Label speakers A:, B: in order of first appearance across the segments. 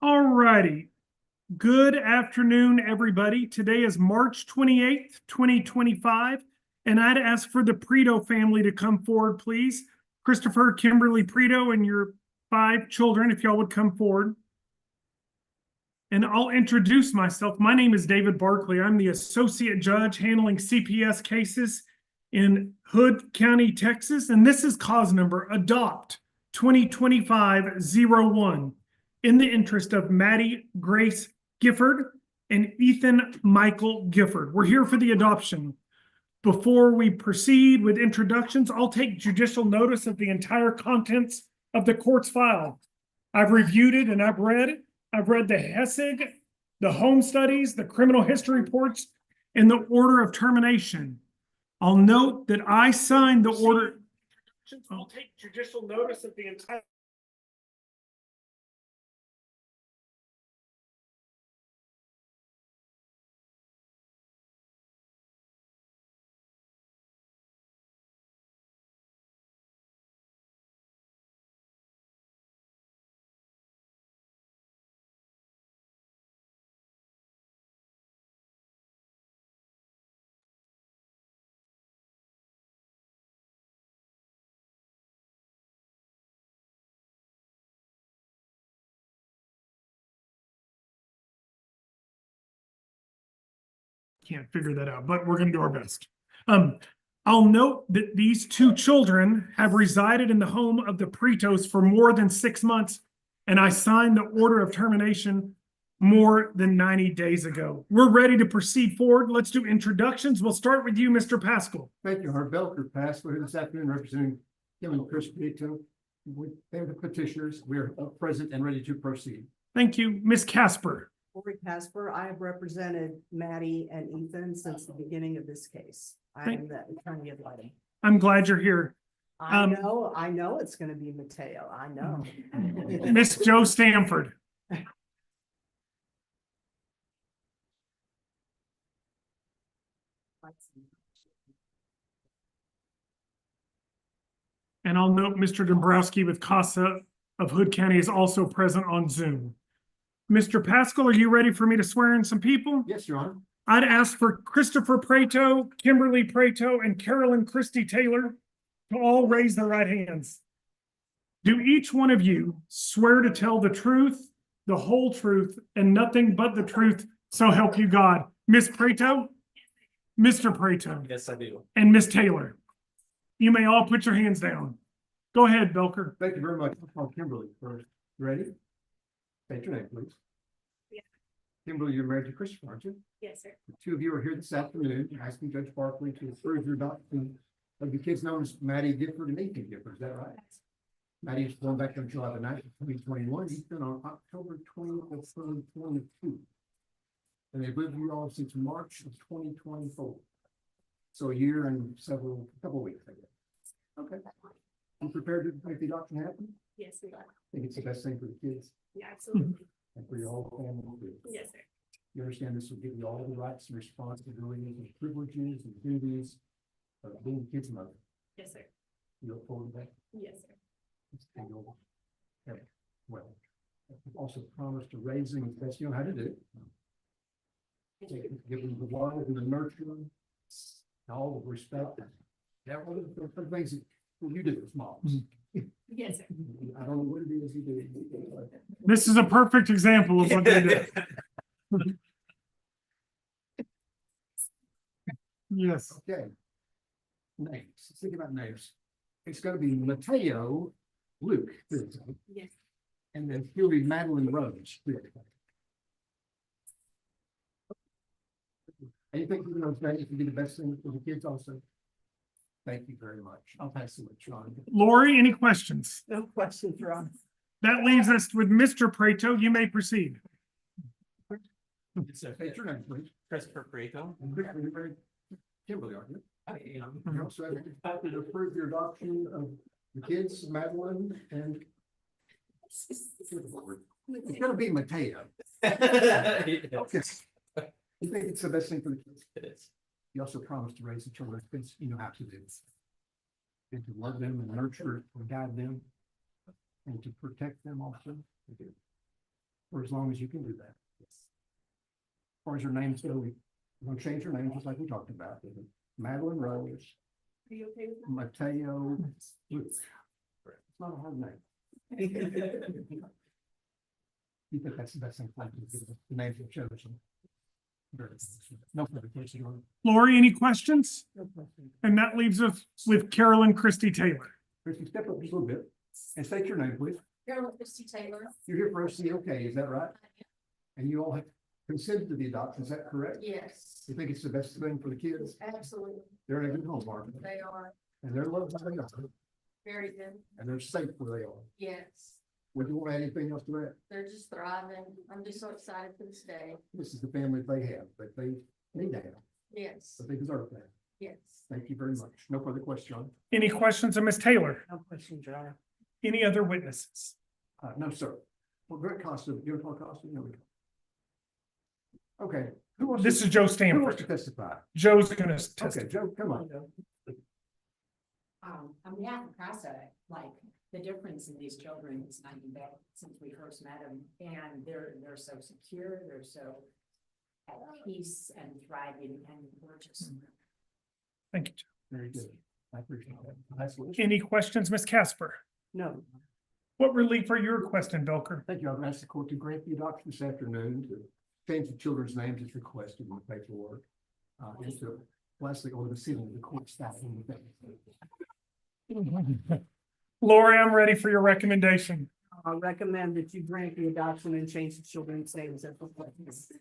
A: All righty. Good afternoon, everybody. Today is March 28th, 2025, and I'd ask for the Preto family to come forward, please. Christopher, Kimberly Preto, and your 5 children, if y'all would come forward. And I'll introduce myself. My name is David Barkley. I'm the Associate Judge handling CPS cases in Hood County, Texas, and this is cause number Adopt 2025-01 in the interest of Maddie Grace Gifford and Ethan Michael Gifford. We're here for the adoption. Before we proceed with introductions, I'll take judicial notice of the entire contents of the court's file. I've reviewed it and I've read it. I've read the HESIG, the home studies, the criminal history reports, and the order of termination. I'll note that I signed the order. I'll take judicial notice of the entire. Can't figure that out, but we're going to do our best. I'll note that these 2 children have resided in the home of the Pretos for more than 6 months, and I signed the order of termination more than 90 days ago. We're ready to proceed forward. Let's do introductions. We'll start with you, Mr. Pascal.
B: Thank you, Herb Belker. Pascal here this afternoon representing Kim and Chris Preto. They're the petitioners. We're present and ready to proceed.
A: Thank you, Ms. Casper.
C: Lori Casper, I have represented Maddie and Ethan since the beginning of this case. I am the attorney ad litem.
A: I'm glad you're here.
C: I know it's gonna be Mateo, I know.
A: Miss Joe Stanford. And I'll note Mr. Dombrowski with CASA of Hood County is also present on Zoom. Mr. Pascal, are you ready for me to swear in some people?
B: Yes, Your Honor.
A: I'd ask for Christopher Preto, Kimberly Preto, and Carolyn Christie Taylor to all raise their right hands. Do each one of you swear to tell the truth, the whole truth, and nothing but the truth, so help you God? Miss Preto? Mr. Preto?
D: Yes, I do.
A: And Miss Taylor? You may all put your hands down. Go ahead, Belker.
B: Thank you very much. I'll call Kimberly first. You ready? State your name, please.
E: Yeah.
B: Kimberly, you're married to Christopher, aren't you?
E: Yes, sir.
B: The 2 of you are here this afternoon asking Judge Barkley to approve your adoption of the kids known as Maddie Gifford and Ethan Gifford. Is that right? Maddie is born back on July the 9th, 2021. Ethan on October 20th of 2022. And they've lived with you all since March of 2024. So a year and couple of weeks, I guess. Okay. You prepared to make the adoption happen?
E: Yes, we are.
B: I think it's the best thing for the kids
E: Yeah, absolutely.
B: and for your whole family too.
E: Yes, sir.
B: You understand this will give you all the rights and responsibilities and privileges and duties of being a kid's mother.
E: Yes, sir.
B: You look forward to that?
E: Yes, sir.
B: And you'll have, well, you've also promised to raise them as best you know how to do. Give them the love and the nurturing, all the respect. Yeah, all the things that you do as moms.
E: Yes, sir.
B: I don't know what it is you do.
A: This is a perfect example of what they do. Yes.
B: Okay. Names. Let's think about names. It's going to be Mateo Luke.
E: Yes.
B: And then he'll be Madeline Rose. And you think you know that would be the best thing for the kids also? Thank you very much. I'll pass it to Sean.
A: Lori, any questions?
C: No questions, Your Honor.
A: That leaves us with Mr. Preto. You may proceed.
B: State your name, please.
D: Christopher Preto.
B: And quickly, you're married to Kimberly, aren't you?
D: I am.
B: You also have to approve your adoption of the kids, Madeline, and it's gonna be Mateo. Okay. You think it's the best thing for the kids?
D: It is.
B: You also promised to raise the children, because you know how to do this. And to love them and nurture and guide them. And to protect them also. for as long as you can do that. As far as your names go, we're gonna change your name just like we talked about. Madeline Rose,
E: Are you okay with that?
B: Mateo. Luke. It's not a hard name. You think that's the best thing, like, the names of chosen. No further questions.
A: Lori, any questions?
C: No question.
A: And that leaves us with Carolyn Christie Taylor.
B: Christie, step up just a little bit and state your name, please.
E: Carolyn Christie Taylor.
B: You're here for OCOK, is that right? And you all have consented to the adoption, is that correct?
E: Yes,
B: You think it's the best thing for the kids?
E: absolutely.
B: They're in a good home, aren't they?
E: They are
B: And they're loved by the
E: very good.
B: and they're safe where they are.
E: Yes,
B: Would you want to add anything else to that?
E: they're just thriving. I'm just so excited for this day.
B: This is the family they have, that they need to have,
E: Yes,
B: but they deserve that.
E: yes.
B: Thank you very much. No further question.
A: Any questions of Ms. Taylor?
C: No questions, Your Honor.
A: Any other witnesses?
B: No, sir. Well, Greg Costa, you want to call Costa? No, we don't. Okay. Who wants
A: This
B: to-
A: is Joe
B: Who wants to
A: Stanford.
B: testify?
A: Joe's gonna test.
B: Okay, Joe, come on.
D: On behalf of CASA, like, the difference in these children is night and day since we first met them, and they're so secure, they're so at peace and thriving and gorgeous.
A: Thank you.
B: Very good. I appreciate that. Nice list.
A: Any questions, Ms. Casper?
C: No.
A: What relief are you requesting, Belker?
B: Thank you. I've asked the court to grant the adoption this afternoon to change the children's names as requested in the paperwork. And to lastly, order the sealing of the court staff in the
A: Lori, I'm ready for your recommendation.
C: I recommend that you grant the adoption and change the children's names as requested.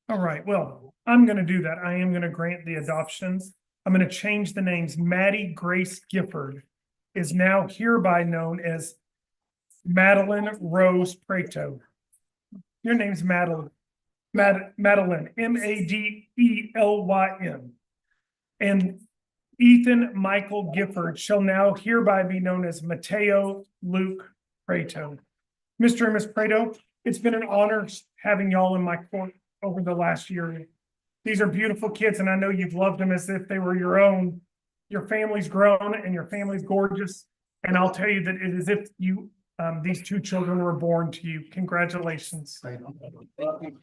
A: All right, well, I'm gonna do that. I am gonna grant the adoptions. I'm gonna change the names. Maddie Grace Gifford is now hereby known as Madeline Rose Prato. Your name's Madeline. Madeline, Madelyn. And Ethan Michael Gifford shall now hereby be known as Mateo Luke Prato. Mr. and Ms. Prato, it's been an honor having y'all in my court over the last year. These are beautiful kids, and I know you've loved them as if they were your own. Your family's grown and your family's gorgeous. And I'll tell you that it is if you, these two children were born to you. Congratulations.
B: Thank you.